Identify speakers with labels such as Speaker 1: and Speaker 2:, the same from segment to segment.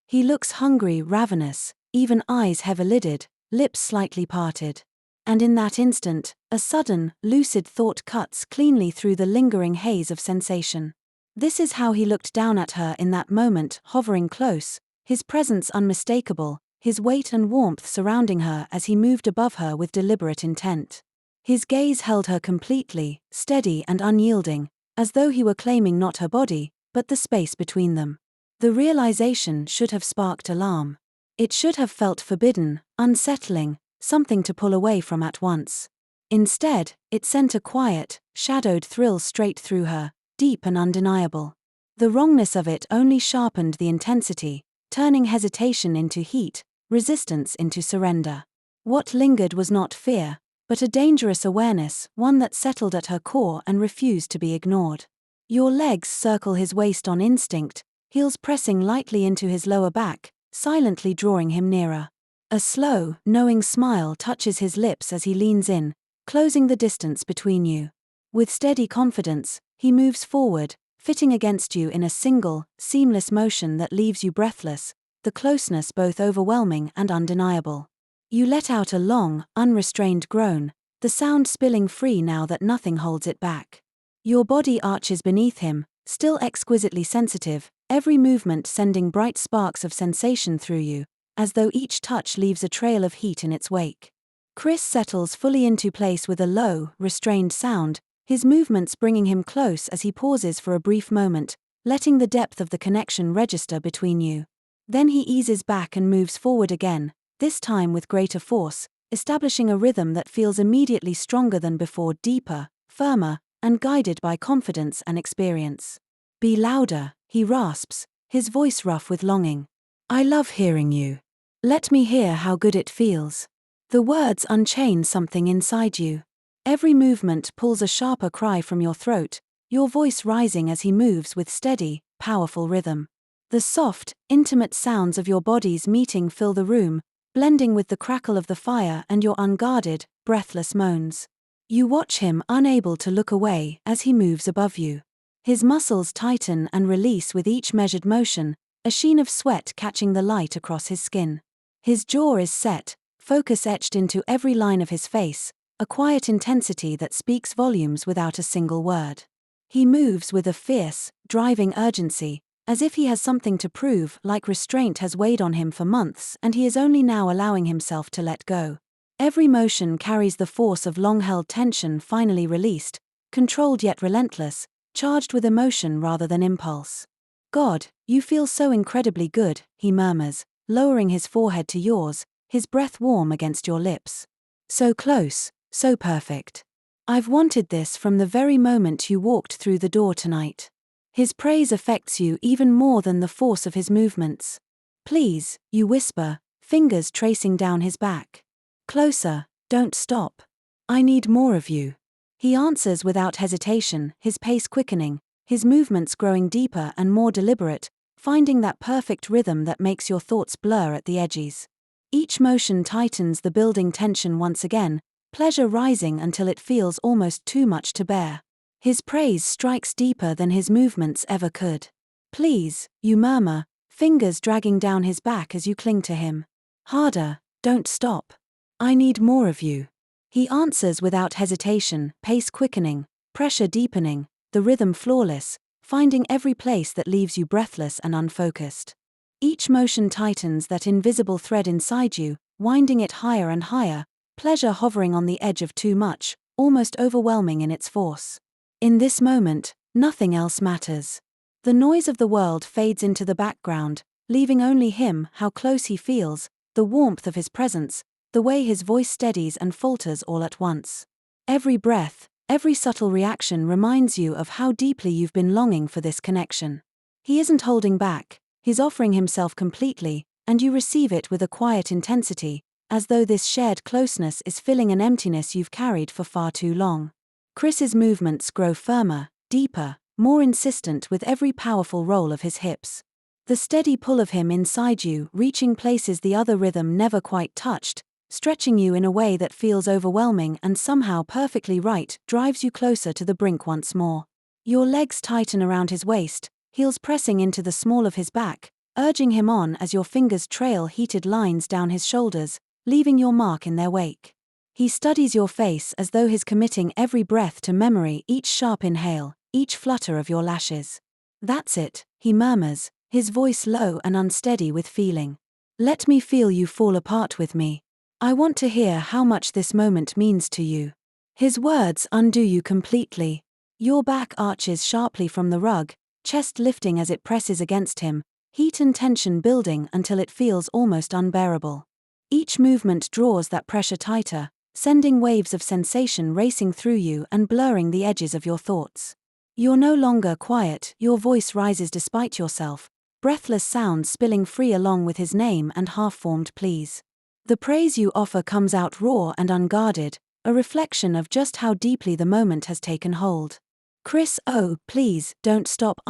Speaker 1: He looks hungry, ravenous, even eyes heavy-lidded, lips slightly parted. And in that instant, a sudden, lucid thought cuts cleanly through the lingering haze of sensation. This is how he looked down at her in that moment, hovering close, his presence unmistakable, his weight and warmth surrounding her as he moved above her with deliberate intent. His gaze held her completely, steady and unyielding, as though he were claiming not her body, but the space between them. The realization should have sparked alarm. It should have felt forbidden, unsettling, something to pull away from at once. Instead, it sent a quiet, shadowed thrill straight through her, deep and undeniable. The wrongness of it only sharpened the intensity, turning hesitation into heat, resistance into surrender. What lingered was not fear, but a dangerous awareness, one that settled at her core and refused to be ignored. Your legs circle his waist on instinct, heels pressing lightly into his lower back, silently drawing him nearer. A slow, knowing smile touches his lips as he leans in, closing the distance between you. With steady confidence, he moves forward, fitting against you in a single, seamless motion that leaves you breathless, the closeness both overwhelming and undeniable. You let out a long, unrestrained groan, the sound spilling free now that nothing holds it back. Your body arches beneath him, still exquisitely sensitive, every movement sending bright sparks of sensation through you, as though each touch leaves a trail of heat in its wake. Chris settles fully into place with a low, restrained sound, his movements bringing him close as he pauses for a brief moment, letting the depth of the connection register between you. Then he eases back and moves forward again, this time with greater force, establishing a rhythm that feels immediately stronger than before, deeper, firmer, and guided by confidence and experience. "Be louder," he rasps, his voice rough with longing. "I love hearing you. Let me hear how good it feels." The words unchain something inside you. Every movement pulls a sharper cry from your throat, your voice rising as he moves with steady, powerful rhythm. The soft, intimate sounds of your bodies meeting fill the room, blending with the crackle of the fire and your unguarded, breathless moans. You watch him, unable to look away, as he moves above you. His muscles tighten and release with each measured motion, a sheen of sweat catching the light across his skin. His jaw is set, focus etched into every line of his face, a quiet intensity that speaks volumes without a single word. He moves with a fierce, driving urgency, as if he has something to prove, like restraint has weighed on him for months and he is only now allowing himself to let go. Every motion carries the force of long-held tension finally released, controlled yet relentless, charged with emotion rather than impulse. "God, you feel so incredibly good," he murmurs, lowering his forehead to yours, his breath warm against your lips. "So close, so perfect. I've wanted this from the very moment you walked through the door tonight." His praise affects you even more than the force of his movements. "Please," you whisper, fingers tracing down his back. "Closer, don't stop. I need more of you." He answers without hesitation, his pace quickening, his movements growing deeper and more deliberate, finding that perfect rhythm that makes your thoughts blur at the edges. Each motion tightens the building tension once again, pleasure rising until it feels almost too much to bear. His praise strikes deeper than his movements ever could. "Please," you murmur, fingers dragging down his back as you cling to him. "Harder, don't stop. I need more of you." He answers without hesitation, pace quickening, pressure deepening, the rhythm flawless, finding every place that leaves you breathless and unfocused. Each motion tightens that invisible thread inside you, winding it higher and higher, pleasure hovering on the edge of too much, almost overwhelming in its force. In this moment, nothing else matters. The noise of the world fades into the background, leaving only him, how close he feels, the warmth of his presence, the way his voice steadies and falters all at once. Every breath, every subtle reaction reminds you of how deeply you've been longing for this connection. He isn't holding back, he's offering himself completely, and you receive it with a quiet intensity, as though this shared closeness is filling an emptiness you've carried for far too long. Chris's movements grow firmer, deeper, more insistent with every powerful roll of his hips. The steady pull of him inside you, reaching places the other rhythm never quite touched, stretching you in a way that feels overwhelming and somehow perfectly right, drives you closer to the brink once more. Your legs tighten around his waist, heels pressing into the small of his back, urging him on as your fingers trail heated lines down his shoulders, leaving your mark in their wake. He studies your face as though he's committing every breath to memory, each sharp inhale, each flutter of your lashes. "That's it," he murmurs, his voice low and unsteady with feeling. "Let me feel you fall apart with me. I want to hear how much this moment means to you." His words undo you completely. Your back arches sharply from the rug, chest lifting as it presses against him, heat and tension building until it feels almost unbearable. Each movement draws that pressure tighter, sending waves of sensation racing through you and blurring the edges of your thoughts. You're no longer quiet, your voice rises despite yourself, breathless sounds spilling free along with his name and half-formed pleas. The praise you offer comes out raw and unguarded, a reflection of just how deeply the moment has taken hold. "Chris, oh, please, don't stop,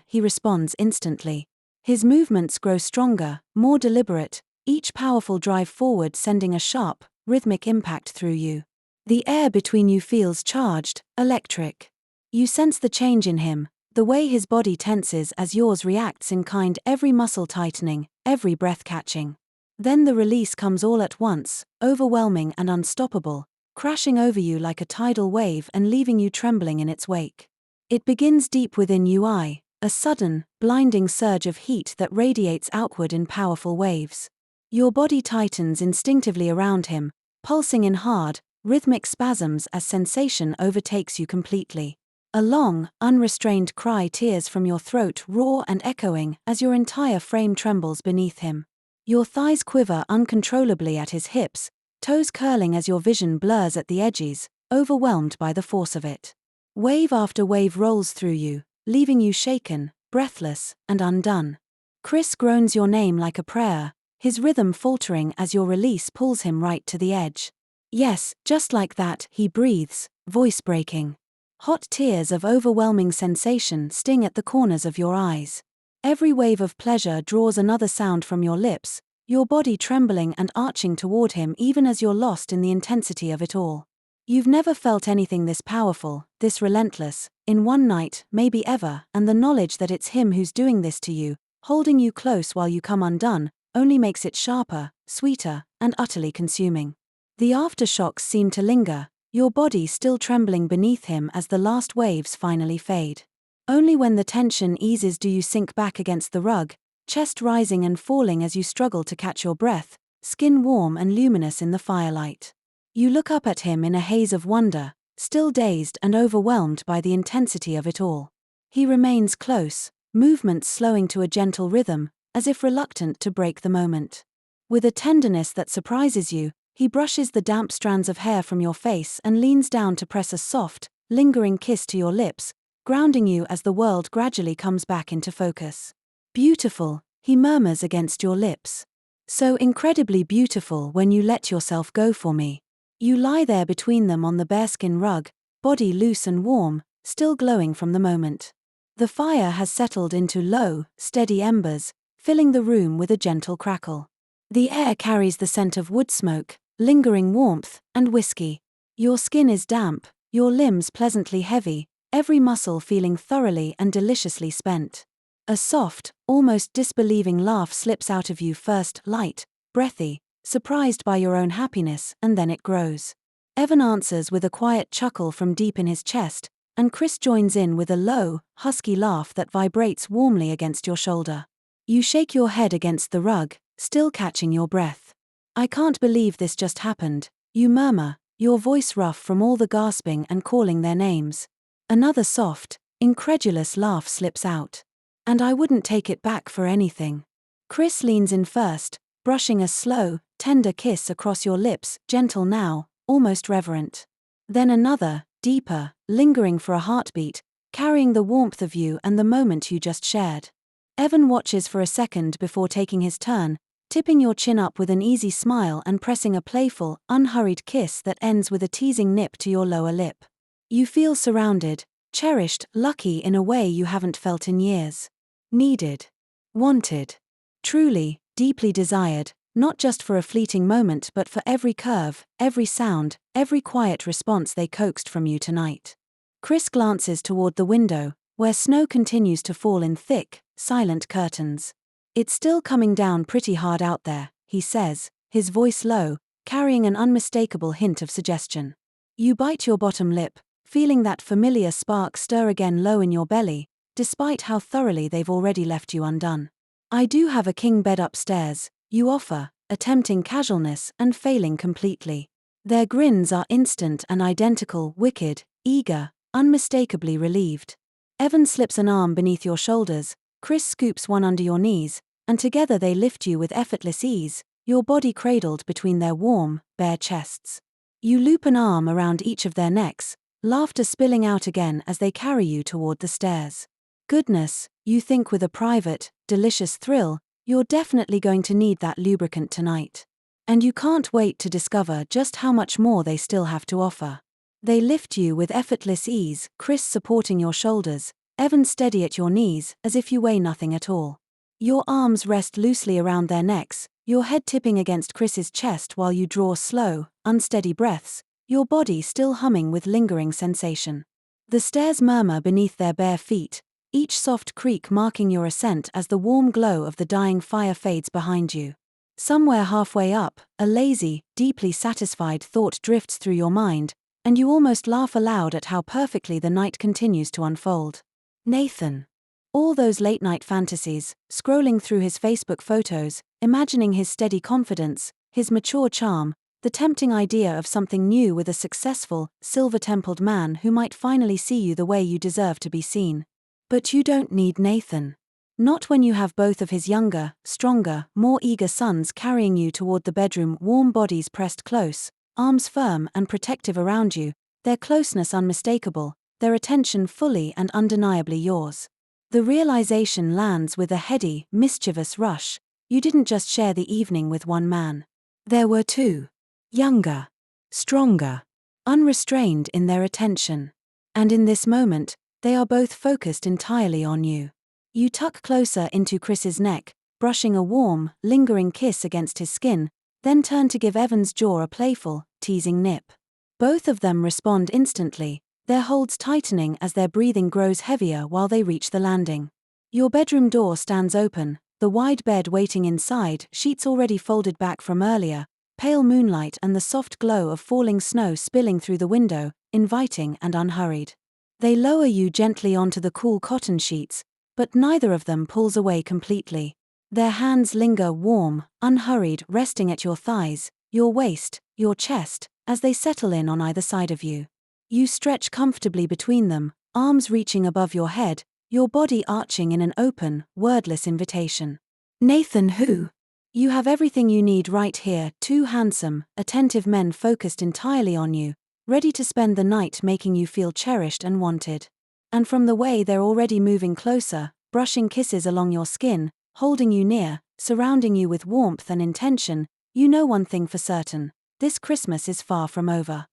Speaker 1: he responds instantly. His movements grow stronger, more deliberate, each powerful drive forward sending a sharp, rhythmic impact through you. The air between you feels charged, electric. You sense the change in him, the way his body tenses as yours reacts in kind, every muscle tightening, every breath catching. Then the release comes all at once, overwhelming and unstoppable, crashing over you like a tidal wave and leaving you trembling in its wake. It begins deep within you, a sudden, blinding surge of heat that radiates outward in powerful waves. Your body tightens instinctively around him, pulsing in hard, rhythmic spasms as sensation overtakes you completely. A long, unrestrained cry tears from your throat, raw and echoing, as your entire frame trembles beneath him. Your thighs quiver uncontrollably at his hips, toes curling as your vision blurs at the edges, overwhelmed by the force of it. Wave after wave rolls through you, leaving you shaken, breathless, and undone. Chris groans your name like a prayer, his rhythm faltering as your release pulls him right to the edge. "Yes, just like that," he breathes, voice breaking. Hot tears of overwhelming sensation sting at the corners of your eyes. Every wave of pleasure draws another sound from your lips, your body trembling and arching toward him even as you're lost in the intensity of it all. You've never felt anything this powerful, this relentless, in one night, maybe ever, and the knowledge that it's him who's doing this to you, holding you close while you come undone, only makes it sharper, sweeter, and utterly consuming. The aftershocks seem to linger, your body still trembling beneath him as the last waves finally fade. Only when the tension eases do you sink back against the rug, chest rising and falling as you struggle to catch your breath, skin warm and luminous in the firelight. You look up at him in a haze of wonder, still dazed and overwhelmed by the intensity of it all. He remains close, movements slowing to a gentle rhythm, as if reluctant to break the moment. With a tenderness that surprises you, he brushes the damp strands of hair from your face and leans down to press a soft, lingering kiss to your lips, grounding you as the world gradually comes back into focus. "Beautiful," he murmurs against your lips. "So incredibly beautiful when you let yourself go for me." You lie there between them on the bearskin rug, body loose and warm, still glowing from the moment. The fire has settled into low, steady embers, filling the room with a gentle crackle. The air carries the scent of wood smoke, lingering warmth, and whiskey. Your skin is damp, your limbs pleasantly heavy, every muscle feeling thoroughly and deliciously spent. A soft, almost disbelieving laugh slips out of you, first light, breathy, surprised by your own happiness, and then it grows. Evan answers with a quiet chuckle from deep in his chest, and Chris joins in with a low, husky laugh that vibrates warmly against your shoulder. You shake your head against the rug, still catching your breath. "I can't believe this just happened," you murmur, your voice rough from all the gasping and calling their names. Another soft, incredulous laugh slips out. "And I wouldn't take it back for anything." Chris leans in first, brushing a slow, tender kiss across your lips, gentle now, almost reverent. Then another, deeper, lingering for a heartbeat, carrying the warmth of you and the moment you just shared. Evan watches for a second before taking his turn, tipping your chin up with an easy smile and pressing a playful, unhurried kiss that ends with a teasing nip to your lower lip. You feel surrounded, cherished, lucky in a way you haven't felt in years. Needed. Wanted. Truly, deeply desired, not just for a fleeting moment but for every curve, every sound, every quiet response they coaxed from you tonight. Chris glances toward the window, where snow continues to fall in thick, silent curtains. "It's still coming down pretty hard out there," he says, his voice low, carrying an unmistakable hint of suggestion. You bite your bottom lip, feeling that familiar spark stir again low in your belly, despite how thoroughly they've already left you undone. "I do have a king bed upstairs," you offer, attempting casualness and failing completely. Their grins are instant and identical, wicked, eager, unmistakably relieved. Evan slips an arm beneath your shoulders, Chris scoops one under your knees, and together they lift you with effortless ease, your body cradled between their warm, bare chests. You loop an arm around each of their necks, laughter spilling out again as they carry you toward the stairs. Goodness, you think with a private, delicious thrill, you're definitely going to need that lubricant tonight. And you can't wait to discover just how much more they still have to offer. They lift you with effortless ease, Chris supporting your shoulders, Evan steady at your knees as if you weigh nothing at all. Your arms rest loosely around their necks, your head tipping against Chris's chest while you draw slow, unsteady breaths, your body still humming with lingering sensation. The stairs murmur beneath their bare feet, each soft creak marking your ascent as the warm glow of the dying fire fades behind you. Somewhere halfway up, a lazy, deeply satisfied thought drifts through your mind, and you almost laugh aloud at how perfectly the night continues to unfold. Nathan. All those late-night fantasies, scrolling through his Facebook photos, imagining his steady confidence, his mature charm, the tempting idea of something new with a successful, silver-templed man who might finally see you the way you deserve to be seen. But you don't need Nathan. Not when you have both of his younger, stronger, more eager sons carrying you toward the bedroom, warm bodies pressed close, arms firm and protective around you, their closeness unmistakable, their attention fully and undeniably yours. The realization lands with a heady, mischievous rush. You didn't just share the evening with one man. There were two. Younger. Stronger. Unrestrained in their attention. And in this moment, they are both focused entirely on you. You tuck closer into Chris's neck, brushing a warm, lingering kiss against his skin, then turn to give Evan's jaw a playful, teasing nip. Both of them respond instantly, their holds tightening as their breathing grows heavier while they reach the landing. Your bedroom door stands open, the wide bed waiting inside, sheets already folded back from earlier, pale moonlight and the soft glow of falling snow spilling through the window, inviting and unhurried. They lower you gently onto the cool cotton sheets, but neither of them pulls away completely. Their hands linger warm, unhurried, resting at your thighs, your waist, your chest, as they settle in on either side of you. You stretch comfortably between them, arms reaching above your head, your body arching in an open, wordless invitation. Nathan who? You have everything you need right here, two handsome, attentive men focused entirely on you, ready to spend the night making you feel cherished and wanted. And from the way they're already moving closer, brushing kisses along your skin, holding you near, surrounding you with warmth and intention, you know one thing for certain: this Christmas is far from over.